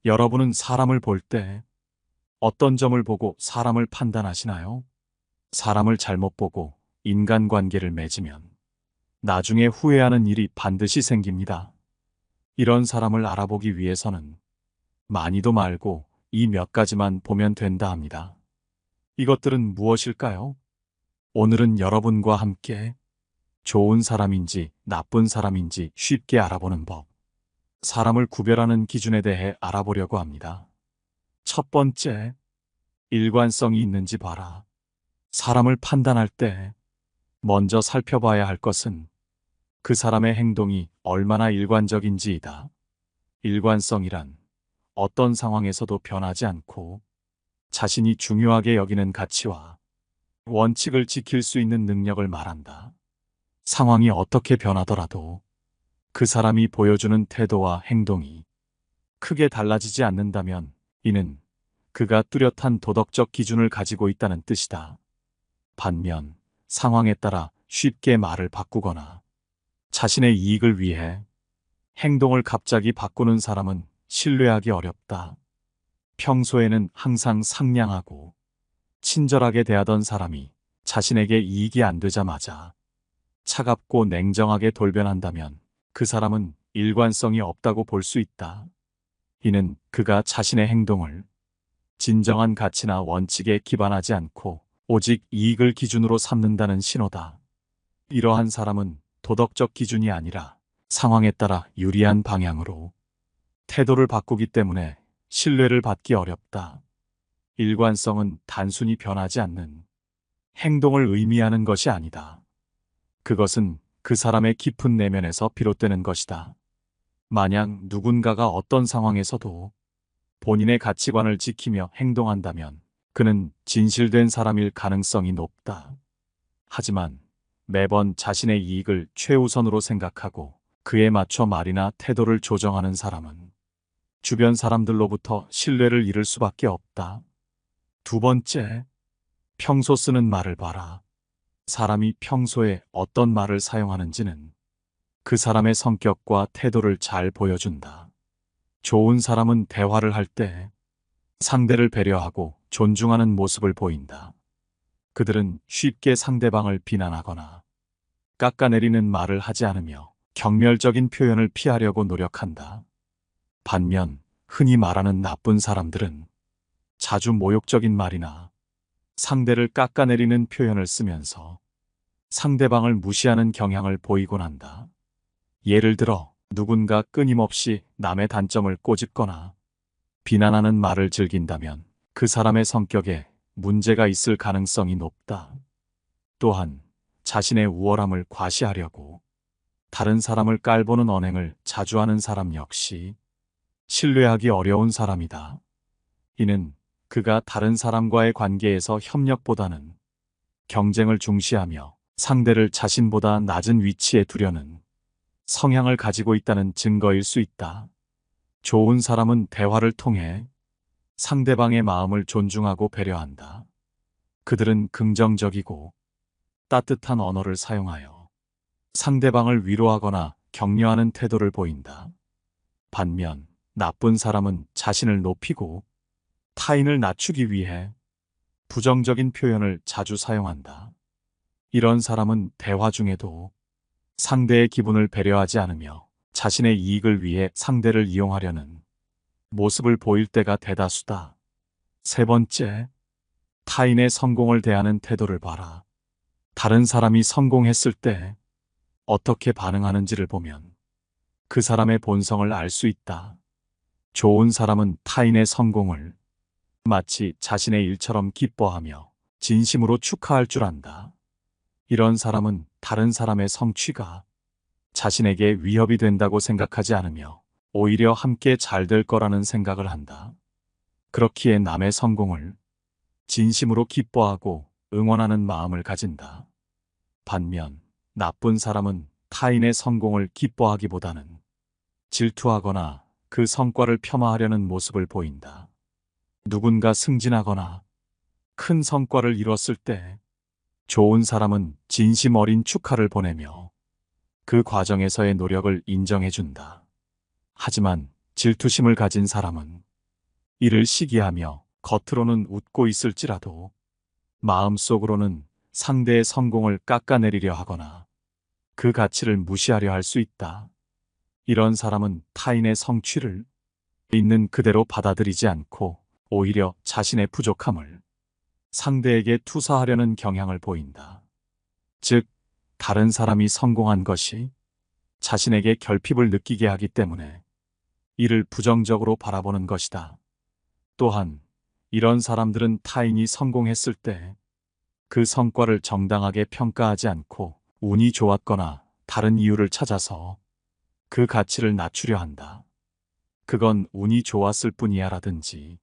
여러분은 사람을 볼 때 어떤 점을 보고 사람을 판단하시나요? 사람을 잘못 보고 인간관계를 맺으면 나중에 후회하는 일이 반드시 생깁니다. 이런 사람을 알아보기 위해서는 많이도 말고 이 몇 가지만 보면 된다 합니다. 이것들은 무엇일까요? 오늘은 여러분과 함께 좋은 사람인지 나쁜 사람인지 쉽게 알아보는 법, 사람을 구별하는 기준에 대해 알아보려고 합니다. 첫 번째, 일관성이 있는지 봐라. 사람을 판단할 때 먼저 살펴봐야 할 것은 그 사람의 행동이 얼마나 일관적인지이다. 일관성이란 어떤 상황에서도 변하지 않고 자신이 중요하게 여기는 가치와 원칙을 지킬 수 있는 능력을 말한다. 상황이 어떻게 변하더라도 그 사람이 보여주는 태도와 행동이 크게 달라지지 않는다면 이는 그가 뚜렷한 도덕적 기준을 가지고 있다는 뜻이다. 반면 상황에 따라 쉽게 말을 바꾸거나 자신의 이익을 위해 행동을 갑자기 바꾸는 사람은 신뢰하기 어렵다. 평소에는 항상 상냥하고 친절하게 대하던 사람이 자신에게 이익이 안 되자마자 차갑고 냉정하게 돌변한다면 그 사람은 일관성이 없다고 볼 수 있다. 이는 그가 자신의 행동을 진정한 가치나 원칙에 기반하지 않고 오직 이익을 기준으로 삼는다는 신호다. 이러한 사람은 도덕적 기준이 아니라 상황에 따라 유리한 방향으로 태도를 바꾸기 때문에 신뢰를 받기 어렵다. 일관성은 단순히 변하지 않는 행동을 의미하는 것이 아니다. 그것은 그 사람의 깊은 내면에서 비롯되는 것이다. 만약 누군가가 어떤 상황에서도 본인의 가치관을 지키며 행동한다면 그는 진실된 사람일 가능성이 높다. 하지만 매번 자신의 이익을 최우선으로 생각하고 그에 맞춰 말이나 태도를 조정하는 사람은 주변 사람들로부터 신뢰를 잃을 수밖에 없다. 두 번째, 평소 쓰는 말을 봐라. 사람이 평소에 어떤 말을 사용하는지는 그 사람의 성격과 태도를 잘 보여준다. 좋은 사람은 대화를 할 때 상대를 배려하고 존중하는 모습을 보인다. 그들은 쉽게 상대방을 비난하거나 깎아내리는 말을 하지 않으며 경멸적인 표현을 피하려고 노력한다. 반면 흔히 말하는 나쁜 사람들은 자주 모욕적인 말이나 상대를 깎아내리는 표현을 쓰면서 상대방을 무시하는 경향을 보이곤 한다. 예를 들어 누군가 끊임없이 남의 단점을 꼬집거나 비난하는 말을 즐긴다면 그 사람의 성격에 문제가 있을 가능성이 높다. 또한 자신의 우월함을 과시하려고 다른 사람을 깔보는 언행을 자주 하는 사람 역시 신뢰하기 어려운 사람이다. 이는 그가 다른 사람과의 관계에서 협력보다는 경쟁을 중시하며 상대를 자신보다 낮은 위치에 두려는 성향을 가지고 있다는 증거일 수 있다. 좋은 사람은 대화를 통해 상대방의 마음을 존중하고 배려한다. 그들은 긍정적이고 따뜻한 언어를 사용하여 상대방을 위로하거나 격려하는 태도를 보인다. 반면 나쁜 사람은 자신을 높이고 타인을 낮추기 위해 부정적인 표현을 자주 사용한다. 이런 사람은 대화 중에도 상대의 기분을 배려하지 않으며 자신의 이익을 위해 상대를 이용하려는 모습을 보일 때가 대다수다. 세 번째, 타인의 성공을 대하는 태도를 봐라. 다른 사람이 성공했을 때 어떻게 반응하는지를 보면 그 사람의 본성을 알 수 있다. 좋은 사람은 타인의 성공을 마치 자신의 일처럼 기뻐하며 진심으로 축하할 줄 안다. 이런 사람은 다른 사람의 성취가 자신에게 위협이 된다고 생각하지 않으며 오히려 함께 잘 될 거라는 생각을 한다. 그렇기에 남의 성공을 진심으로 기뻐하고 응원하는 마음을 가진다. 반면 나쁜 사람은 타인의 성공을 기뻐하기보다는 질투하거나 그 성과를 폄하하려는 모습을 보인다. 누군가 승진하거나 큰 성과를 이뤘을 때 좋은 사람은 진심 어린 축하를 보내며 그 과정에서의 노력을 인정해준다. 하지만 질투심을 가진 사람은 이를 시기하며 겉으로는 웃고 있을지라도 마음속으로는 상대의 성공을 깎아내리려 하거나 그 가치를 무시하려 할 수 있다. 이런 사람은 타인의 성취를 있는 그대로 받아들이지 않고 오히려 자신의 부족함을 상대에게 투사하려는 경향을 보인다. 즉, 다른 사람이 성공한 것이 자신에게 결핍을 느끼게 하기 때문에 이를 부정적으로 바라보는 것이다. 또한 이런 사람들은 타인이 성공했을 때 그 성과를 정당하게 평가하지 않고 운이 좋았거나 다른 이유를 찾아서 그 가치를 낮추려 한다. 그건 운이 좋았을 뿐이야 라든지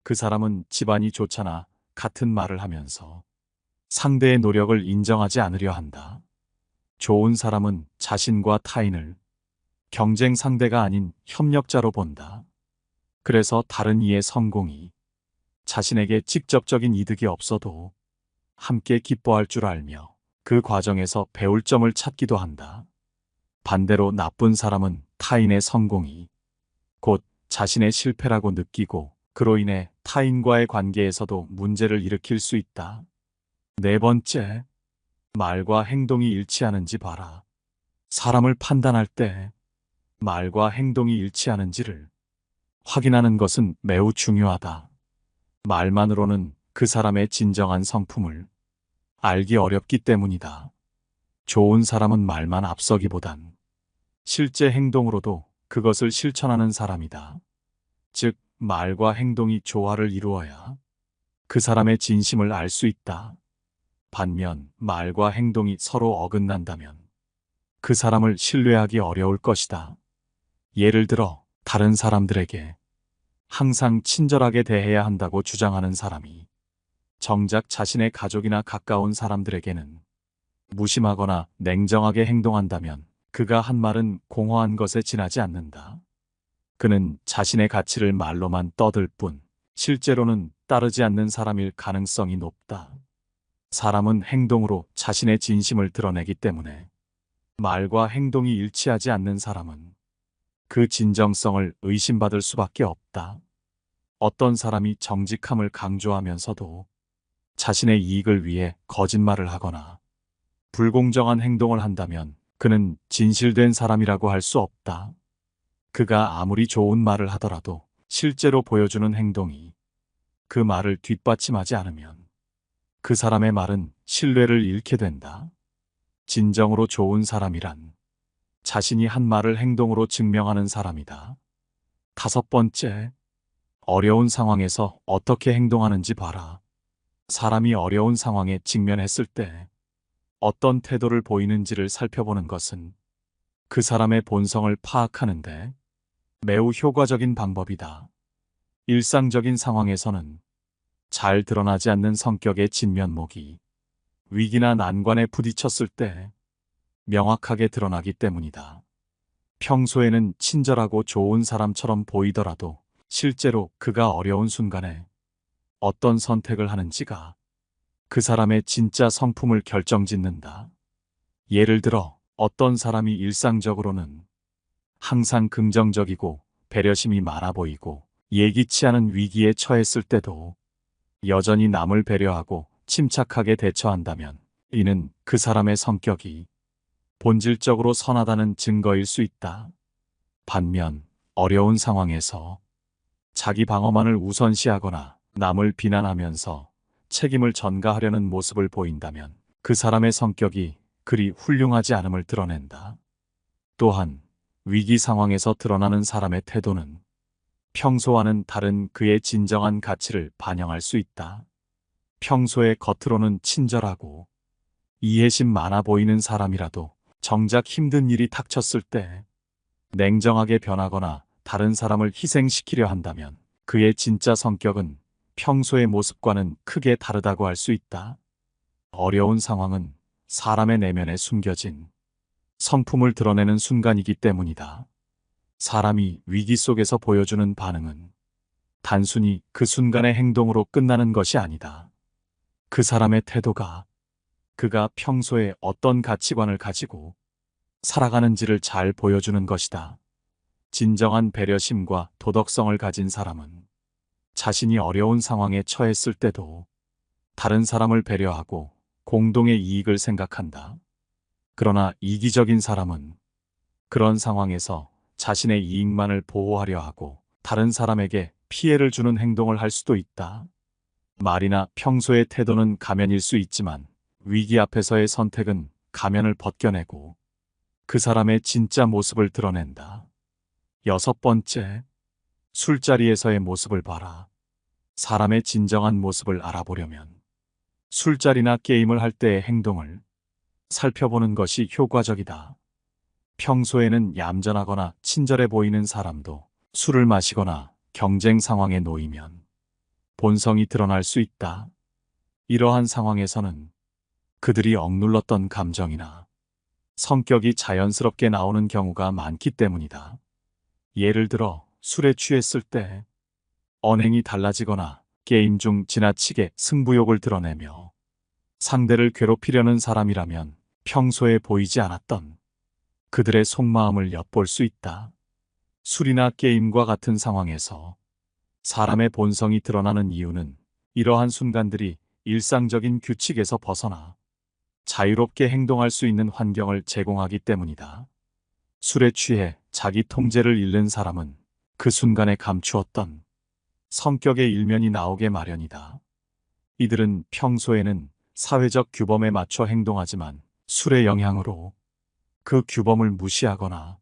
그 사람은 집안이 좋잖아 같은 말을 하면서 상대의 노력을 인정하지 않으려 한다. 좋은 사람은 자신과 타인을 경쟁 상대가 아닌 협력자로 본다. 그래서 다른 이의 성공이 자신에게 직접적인 이득이 없어도 함께 기뻐할 줄 알며 그 과정에서 배울 점을 찾기도 한다. 반대로 나쁜 사람은 타인의 성공이 곧 자신의 실패라고 느끼고 그로 인해 타인과의 관계에서도 문제를 일으킬 수 있다. 네 번째, 말과 행동이 일치하는지 봐라. 사람을 판단할 때 말과 행동이 일치하는지를 확인하는 것은 매우 중요하다. 말만으로는 그 사람의 진정한 성품을 알기 어렵기 때문이다. 좋은 사람은 말만 앞서기보단 실제 행동으로도 그것을 실천하는 사람이다. 즉, 말과 행동이 조화를 이루어야 그 사람의 진심을 알 수 있다. 반면 말과 행동이 서로 어긋난다면 그 사람을 신뢰하기 어려울 것이다. 예를 들어 다른 사람들에게 항상 친절하게 대해야 한다고 주장하는 사람이 정작 자신의 가족이나 가까운 사람들에게는 무심하거나 냉정하게 행동한다면 그가 한 말은 공허한 것에 지나지 않는다. 그는 자신의 가치를 말로만 떠들 뿐 실제로는 따르지 않는 사람일 가능성이 높다. 사람은 행동으로 자신의 진심을 드러내기 때문에 말과 행동이 일치하지 않는 사람은 그 진정성을 의심받을 수밖에 없다. 어떤 사람이 정직함을 강조하면서도 자신의 이익을 위해 거짓말을 하거나 불공정한 행동을 한다면 그는 진실된 사람이라고 할 수 없다. 그가 아무리 좋은 말을 하더라도 실제로 보여주는 행동이 그 말을 뒷받침하지 않으면 그 사람의 말은 신뢰를 잃게 된다. 진정으로 좋은 사람이란 자신이 한 말을 행동으로 증명하는 사람이다. 다섯 번째, 어려운 상황에서 어떻게 행동하는지 봐라. 사람이 어려운 상황에 직면했을 때 어떤 태도를 보이는지를 살펴보는 것은 그 사람의 본성을 파악하는데 매우 효과적인 방법이다. 일상적인 상황에서는 잘 드러나지 않는 성격의 진면목이 위기나 난관에 부딪혔을 때 명확하게 드러나기 때문이다. 평소에는 친절하고 좋은 사람처럼 보이더라도 실제로 그가 어려운 순간에 어떤 선택을 하는지가 그 사람의 진짜 성품을 결정짓는다. 예를 들어 어떤 사람이 일상적으로는 항상 긍정적이고 배려심이 많아 보이고 예기치 않은 위기에 처했을 때도 여전히 남을 배려하고 침착하게 대처한다면 이는 그 사람의 성격이 본질적으로 선하다는 증거일 수 있다. 반면 어려운 상황에서 자기 방어만을 우선시하거나 남을 비난하면서 책임을 전가하려는 모습을 보인다면 그 사람의 성격이 그리 훌륭하지 않음을 드러낸다. 또한 위기 상황에서 드러나는 사람의 태도는 평소와는 다른 그의 진정한 가치를 반영할 수 있다. 평소에 겉으로는 친절하고 이해심 많아 보이는 사람이라도 정작 힘든 일이 닥쳤을 때 냉정하게 변하거나 다른 사람을 희생시키려 한다면 그의 진짜 성격은 평소의 모습과는 크게 다르다고 할 수 있다. 어려운 상황은 사람의 내면에 숨겨진 성품을 드러내는 순간이기 때문이다. 사람이 위기 속에서 보여주는 반응은 단순히 그 순간의 행동으로 끝나는 것이 아니다. 그 사람의 태도가 그가 평소에 어떤 가치관을 가지고 살아가는지를 잘 보여주는 것이다. 진정한 배려심과 도덕성을 가진 사람은 자신이 어려운 상황에 처했을 때도 다른 사람을 배려하고 공동의 이익을 생각한다. 그러나 이기적인 사람은 그런 상황에서 자신의 이익만을 보호하려 하고 다른 사람에게 피해를 주는 행동을 할 수도 있다. 말이나 평소의 태도는 가면일 수 있지만 위기 앞에서의 선택은 가면을 벗겨내고 그 사람의 진짜 모습을 드러낸다. 6번째, 술자리에서의 모습을 봐라. 사람의 진정한 모습을 알아보려면 술자리나 게임을 할 때의 행동을 살펴보는 것이 효과적이다. 평소에는 얌전하거나 친절해 보이는 사람도 술을 마시거나 경쟁 상황에 놓이면 본성이 드러날 수 있다. 이러한 상황에서는 그들이 억눌렀던 감정이나 성격이 자연스럽게 나오는 경우가 많기 때문이다. 예를 들어 술에 취했을 때 언행이 달라지거나 게임 중 지나치게 승부욕을 드러내며 상대를 괴롭히려는 사람이라면 평소에 보이지 않았던 그들의 속마음을 엿볼 수 있다. 술이나 게임과 같은 상황에서 사람의 본성이 드러나는 이유는 이러한 순간들이 일상적인 규칙에서 벗어나 자유롭게 행동할 수 있는 환경을 제공하기 때문이다. 술에 취해 자기 통제를 잃는 사람은 그 순간에 감추었던 성격의 일면이 나오게 마련이다. 이들은 평소에는 사회적 규범에 맞춰 행동하지만 술의 영향으로 그 규범을 무시하거나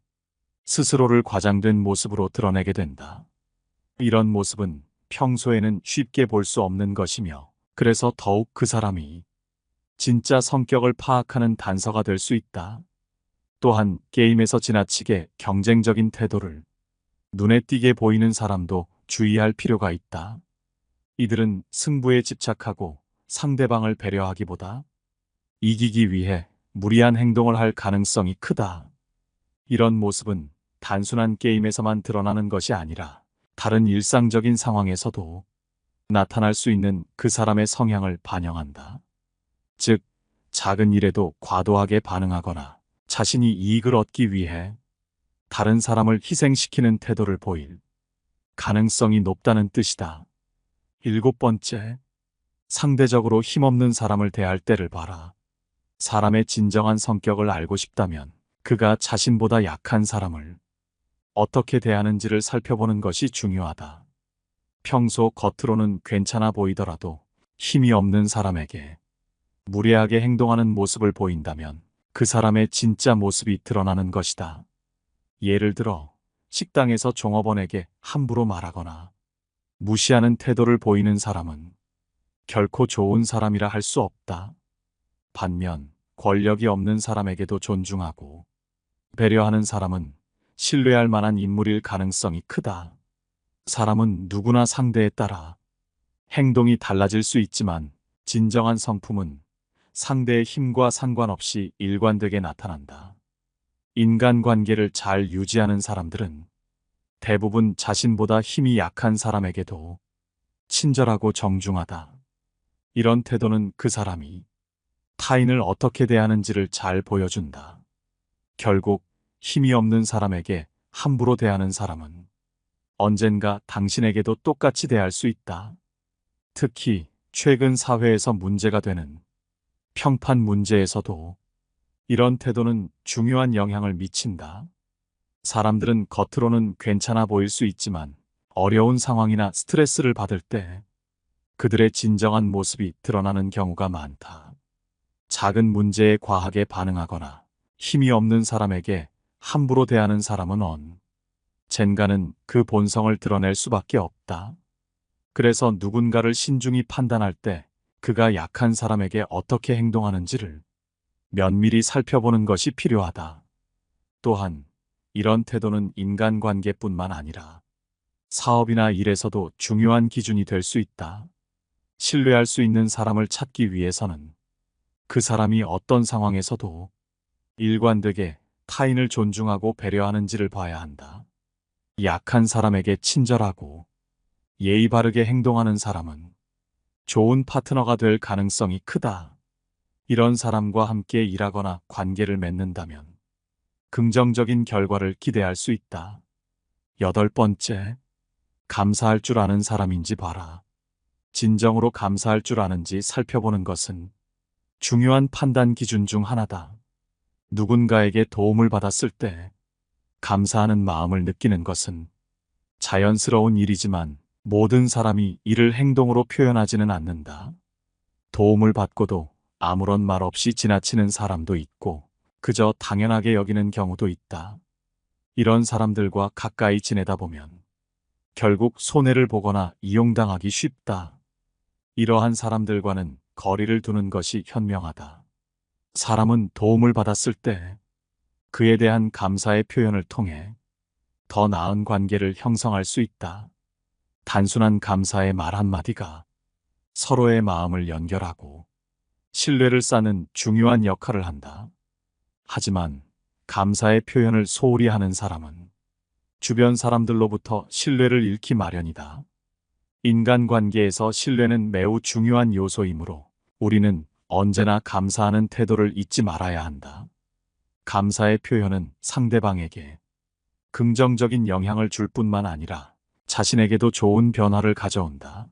스스로를 과장된 모습으로 드러내게 된다. 이런 모습은 평소에는 쉽게 볼 수 없는 것이며 그래서 더욱 그 사람이 진짜 성격을 파악하는 단서가 될 수 있다. 또한 게임에서 지나치게 경쟁적인 태도를 눈에 띄게 보이는 사람도 주의할 필요가 있다. 이들은 승부에 집착하고 상대방을 배려하기보다 이기기 위해 무리한 행동을 할 가능성이 크다. 이런 모습은 단순한 게임에서만 드러나는 것이 아니라 다른 일상적인 상황에서도 나타날 수 있는 그 사람의 성향을 반영한다. 즉, 작은 일에도 과도하게 반응하거나 자신이 이익을 얻기 위해 다른 사람을 희생시키는 태도를 보일 가능성이 높다는 뜻이다. 7번째, 상대적으로 힘없는 사람을 대할 때를 봐라. 사람의 진정한 성격을 알고 싶다면 그가 자신보다 약한 사람을 어떻게 대하는지를 살펴보는 것이 중요하다. 평소 겉으로는 괜찮아 보이더라도 힘이 없는 사람에게 무례하게 행동하는 모습을 보인다면 그 사람의 진짜 모습이 드러나는 것이다. 예를 들어 식당에서 종업원에게 함부로 말하거나 무시하는 태도를 보이는 사람은 결코 좋은 사람이라 할 수 없다. 반면 권력이 없는 사람에게도 존중하고 배려하는 사람은 신뢰할 만한 인물일 가능성이 크다. 사람은 누구나 상대에 따라 행동이 달라질 수 있지만 진정한 성품은 상대의 힘과 상관없이 일관되게 나타난다. 인간관계를 잘 유지하는 사람들은 대부분 자신보다 힘이 약한 사람에게도 친절하고 정중하다. 이런 태도는 그 사람이 타인을 어떻게 대하는지를 잘 보여준다. 결국 힘이 없는 사람에게 함부로 대하는 사람은 언젠가 당신에게도 똑같이 대할 수 있다. 특히 최근 사회에서 문제가 되는 평판 문제에서도 이런 태도는 중요한 영향을 미친다. 사람들은 겉으로는 괜찮아 보일 수 있지만 어려운 상황이나 스트레스를 받을 때 그들의 진정한 모습이 드러나는 경우가 많다. 작은 문제에 과하게 반응하거나 힘이 없는 사람에게 함부로 대하는 사람은 언젠가는 그 본성을 드러낼 수밖에 없다. 그래서 누군가를 신중히 판단할 때 그가 약한 사람에게 어떻게 행동하는지를 면밀히 살펴보는 것이 필요하다. 또한 이런 태도는 인간관계뿐만 아니라 사업이나 일에서도 중요한 기준이 될 수 있다. 신뢰할 수 있는 사람을 찾기 위해서는 그 사람이 어떤 상황에서도 일관되게 타인을 존중하고 배려하는지를 봐야 한다. 약한 사람에게 친절하고 예의 바르게 행동하는 사람은 좋은 파트너가 될 가능성이 크다. 이런 사람과 함께 일하거나 관계를 맺는다면 긍정적인 결과를 기대할 수 있다. 8번째, 감사할 줄 아는 사람인지 봐라. 진정으로 감사할 줄 아는지 살펴보는 것은 중요한 판단 기준 중 하나다. 누군가에게 도움을 받았을 때 감사하는 마음을 느끼는 것은 자연스러운 일이지만 모든 사람이 이를 행동으로 표현하지는 않는다. 도움을 받고도 아무런 말 없이 지나치는 사람도 있고 그저 당연하게 여기는 경우도 있다. 이런 사람들과 가까이 지내다 보면 결국 손해를 보거나 이용당하기 쉽다. 이러한 사람들과는 거리를 두는 것이 현명하다. 사람은 도움을 받았을 때 그에 대한 감사의 표현을 통해 더 나은 관계를 형성할 수 있다. 단순한 감사의 말 한마디가 서로의 마음을 연결하고 신뢰를 쌓는 중요한 역할을 한다. 하지만 감사의 표현을 소홀히 하는 사람은 주변 사람들로부터 신뢰를 잃기 마련이다. 인간관계에서 신뢰는 매우 중요한 요소이므로 우리는 언제나 감사하는 태도를 잊지 말아야 한다. 감사의 표현은 상대방에게 긍정적인 영향을 줄 뿐만 아니라 자신에게도 좋은 변화를 가져온다.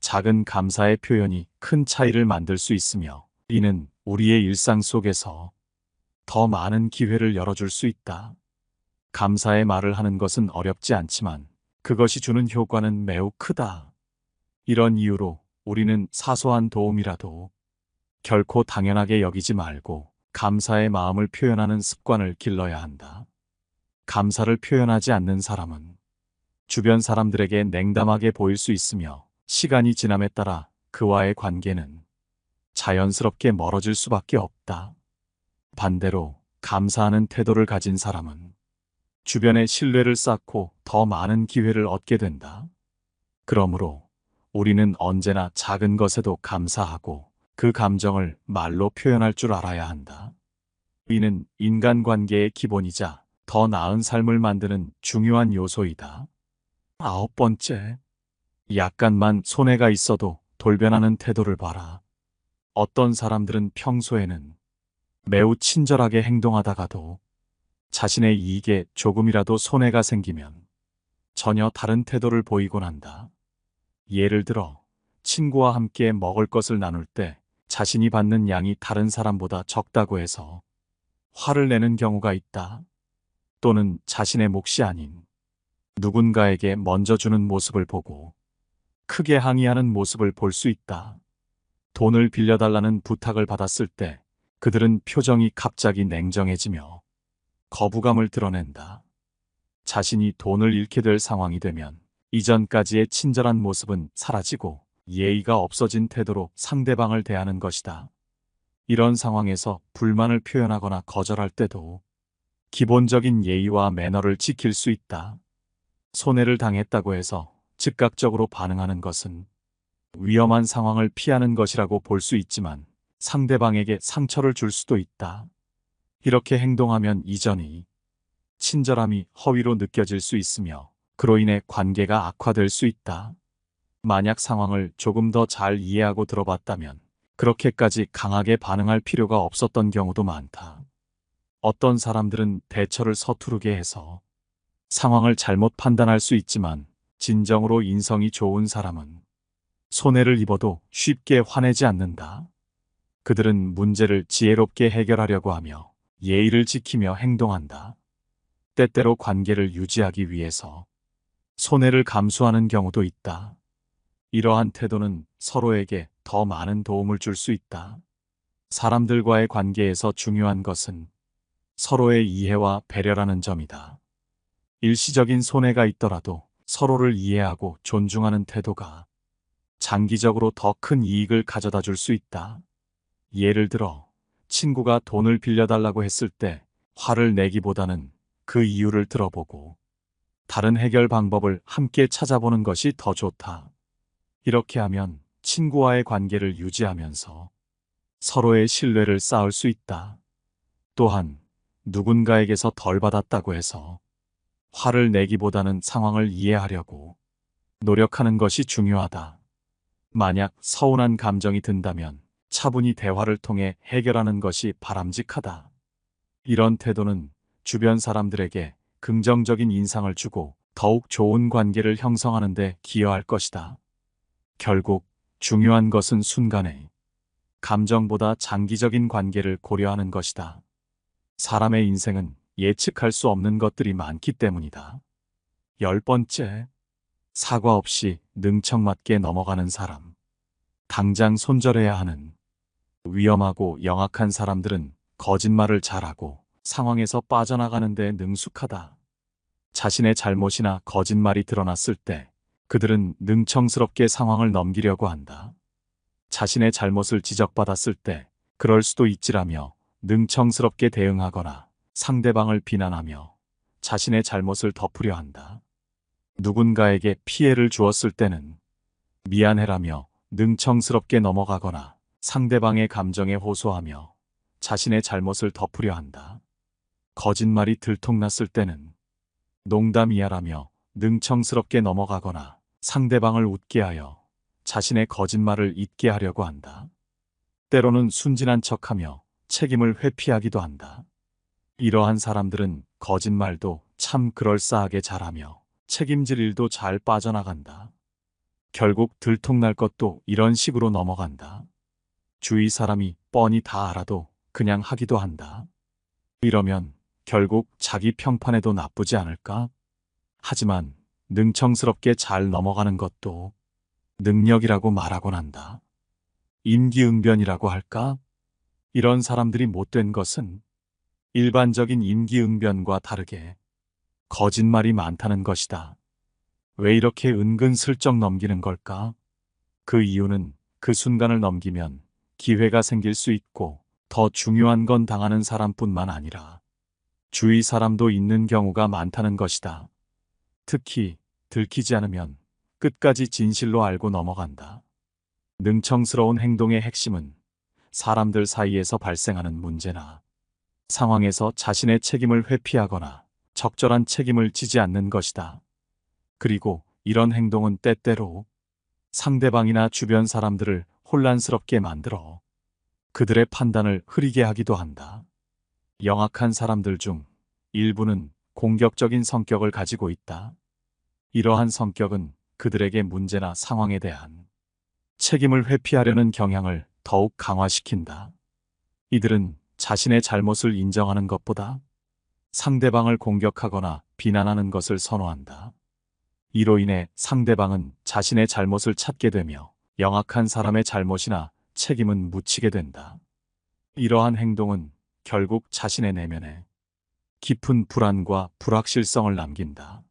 작은 감사의 표현이 큰 차이를 만들 수 있으며 이는 우리의 일상 속에서 더 많은 기회를 열어줄 수 있다. 감사의 말을 하는 것은 어렵지 않지만 그것이 주는 효과는 매우 크다. 이런 이유로 우리는 사소한 도움이라도 결코 당연하게 여기지 말고 감사의 마음을 표현하는 습관을 길러야 한다. 감사를 표현하지 않는 사람은 주변 사람들에게 냉담하게 보일 수 있으며 시간이 지남에 따라 그와의 관계는 자연스럽게 멀어질 수밖에 없다. 반대로 감사하는 태도를 가진 사람은 주변에 신뢰를 쌓고 더 많은 기회를 얻게 된다. 그러므로 우리는 언제나 작은 것에도 감사하고 그 감정을 말로 표현할 줄 알아야 한다. 이는 인간관계의 기본이자 더 나은 삶을 만드는 중요한 요소이다. 9번째, 약간만 손해가 있어도 돌변하는 태도를 봐라. 어떤 사람들은 평소에는 매우 친절하게 행동하다가도 자신의 이익에 조금이라도 손해가 생기면 전혀 다른 태도를 보이곤 한다. 예를 들어 친구와 함께 먹을 것을 나눌 때 자신이 받는 양이 다른 사람보다 적다고 해서 화를 내는 경우가 있다. 또는 자신의 몫이 아닌 누군가에게 먼저 주는 모습을 보고 크게 항의하는 모습을 볼 수 있다. 돈을 빌려달라는 부탁을 받았을 때 그들은 표정이 갑자기 냉정해지며 거부감을 드러낸다. 자신이 돈을 잃게 될 상황이 되면 이전까지의 친절한 모습은 사라지고 예의가 없어진 태도로 상대방을 대하는 것이다. 이런 상황에서 불만을 표현하거나 거절할 때도 기본적인 예의와 매너를 지킬 수 있다. 손해를 당했다고 해서 즉각적으로 반응하는 것은 위험한 상황을 피하는 것이라고 볼 수 있지만 상대방에게 상처를 줄 수도 있다. 이렇게 행동하면 이전이 친절함이 허위로 느껴질 수 있으며 그로 인해 관계가 악화될 수 있다. 만약 상황을 조금 더 잘 이해하고 들어봤다면 그렇게까지 강하게 반응할 필요가 없었던 경우도 많다. 어떤 사람들은 대처를 서투르게 해서 상황을 잘못 판단할 수 있지만 진정으로 인성이 좋은 사람은 손해를 입어도 쉽게 화내지 않는다. 그들은 문제를 지혜롭게 해결하려고 하며 예의를 지키며 행동한다. 때때로 관계를 유지하기 위해서 손해를 감수하는 경우도 있다. 이러한 태도는 서로에게 더 많은 도움을 줄 수 있다. 사람들과의 관계에서 중요한 것은 서로의 이해와 배려라는 점이다. 일시적인 손해가 있더라도 서로를 이해하고 존중하는 태도가 장기적으로 더 큰 이익을 가져다 줄 수 있다. 예를 들어 친구가 돈을 빌려달라고 했을 때 화를 내기보다는 그 이유를 들어보고 다른 해결 방법을 함께 찾아보는 것이 더 좋다. 이렇게 하면 친구와의 관계를 유지하면서 서로의 신뢰를 쌓을 수 있다. 또한 누군가에게서 덜 받았다고 해서 화를 내기보다는 상황을 이해하려고 노력하는 것이 중요하다. 만약 서운한 감정이 든다면 차분히 대화를 통해 해결하는 것이 바람직하다. 이런 태도는 주변 사람들에게 긍정적인 인상을 주고 더욱 좋은 관계를 형성하는 데 기여할 것이다. 결국 중요한 것은 순간의 감정보다 장기적인 관계를 고려하는 것이다. 사람의 인생은 예측할 수 없는 것들이 많기 때문이다. 10번째, 사과 없이 능청맞게 넘어가는 사람. 당장 손절해야 하는 위험하고 영악한 사람들은 거짓말을 잘하고 상황에서 빠져나가는 데 능숙하다. 자신의 잘못이나 거짓말이 드러났을 때 그들은 능청스럽게 상황을 넘기려고 한다. 자신의 잘못을 지적받았을 때 그럴 수도 있지라며 능청스럽게 대응하거나 상대방을 비난하며 자신의 잘못을 덮으려 한다. 누군가에게 피해를 주었을 때는 미안해라며 능청스럽게 넘어가거나 상대방의 감정에 호소하며 자신의 잘못을 덮으려 한다. 거짓말이 들통났을 때는 농담이야라며 능청스럽게 넘어가거나 상대방을 웃게 하여 자신의 거짓말을 잊게 하려고 한다. 때로는 순진한 척하며 책임을 회피하기도 한다. 이러한 사람들은 거짓말도 참 그럴싸하게 잘하며 책임질 일도 잘 빠져나간다. 결국 들통날 것도 이런 식으로 넘어간다. 주위 사람이 뻔히 다 알아도 그냥 하기도 한다. 이러면 결국 자기 평판에도 나쁘지 않을까? 하지만 능청스럽게 잘 넘어가는 것도 능력이라고 말하곤 한다. 임기응변이라고 할까? 이런 사람들이 못된 것은 일반적인 임기응변과 다르게 거짓말이 많다는 것이다. 왜 이렇게 은근슬쩍 넘기는 걸까? 그 이유는 그 순간을 넘기면 기회가 생길 수 있고 더 중요한 건 당하는 사람뿐만 아니라 주위 사람도 있는 경우가 많다는 것이다. 특히 들키지 않으면 끝까지 진실로 알고 넘어간다. 능청스러운 행동의 핵심은 사람들 사이에서 발생하는 문제나 상황에서 자신의 책임을 회피하거나 적절한 책임을 지지 않는 것이다. 그리고 이런 행동은 때때로 상대방이나 주변 사람들을 혼란스럽게 만들어 그들의 판단을 흐리게 하기도 한다. 영악한 사람들 중 일부는 공격적인 성격을 가지고 있다. 이러한 성격은 그들에게 문제나 상황에 대한 책임을 회피하려는 경향을 더욱 강화시킨다. 이들은 자신의 잘못을 인정하는 것보다 상대방을 공격하거나 비난하는 것을 선호한다. 이로 인해 상대방은 자신의 잘못을 찾게 되며 영악한 사람의 잘못이나 책임은 묻히게 된다. 이러한 행동은 결국 자신의 내면에 깊은 불안과 불확실성을 남긴다.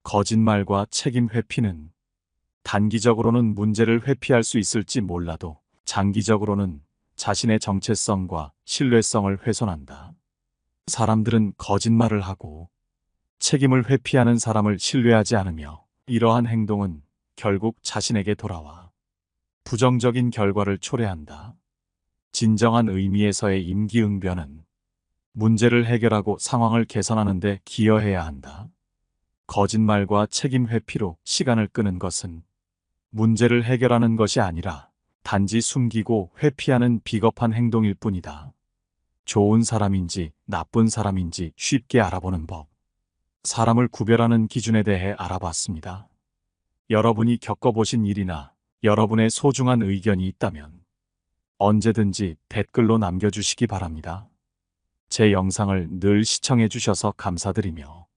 거짓말과 책임 회피는 단기적으로는 문제를 회피할 수 있을지 몰라도 장기적으로는 자신의 정체성과 신뢰성을 훼손한다. 사람들은 거짓말을 하고 책임을 회피하는 사람을 신뢰하지 않으며 이러한 행동은 결국 자신에게 돌아와 부정적인 결과를 초래한다. 진정한 의미에서의 임기응변은 문제를 해결하고 상황을 개선하는 데 기여해야 한다. 거짓말과 책임 회피로 시간을 끄는 것은 문제를 해결하는 것이 아니라 단지 숨기고 회피하는 비겁한 행동일 뿐이다. 좋은 사람인지 나쁜 사람인지 쉽게 알아보는 법. 사람을 구별하는 기준에 대해 알아봤습니다. 여러분이 겪어보신 일이나 여러분의 소중한 의견이 있다면 언제든지 댓글로 남겨주시기 바랍니다. 제 영상을 늘 시청해 주셔서 감사드리며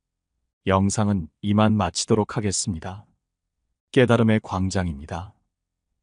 영상은 이만 마치도록 하겠습니다. 깨달음의 광장입니다.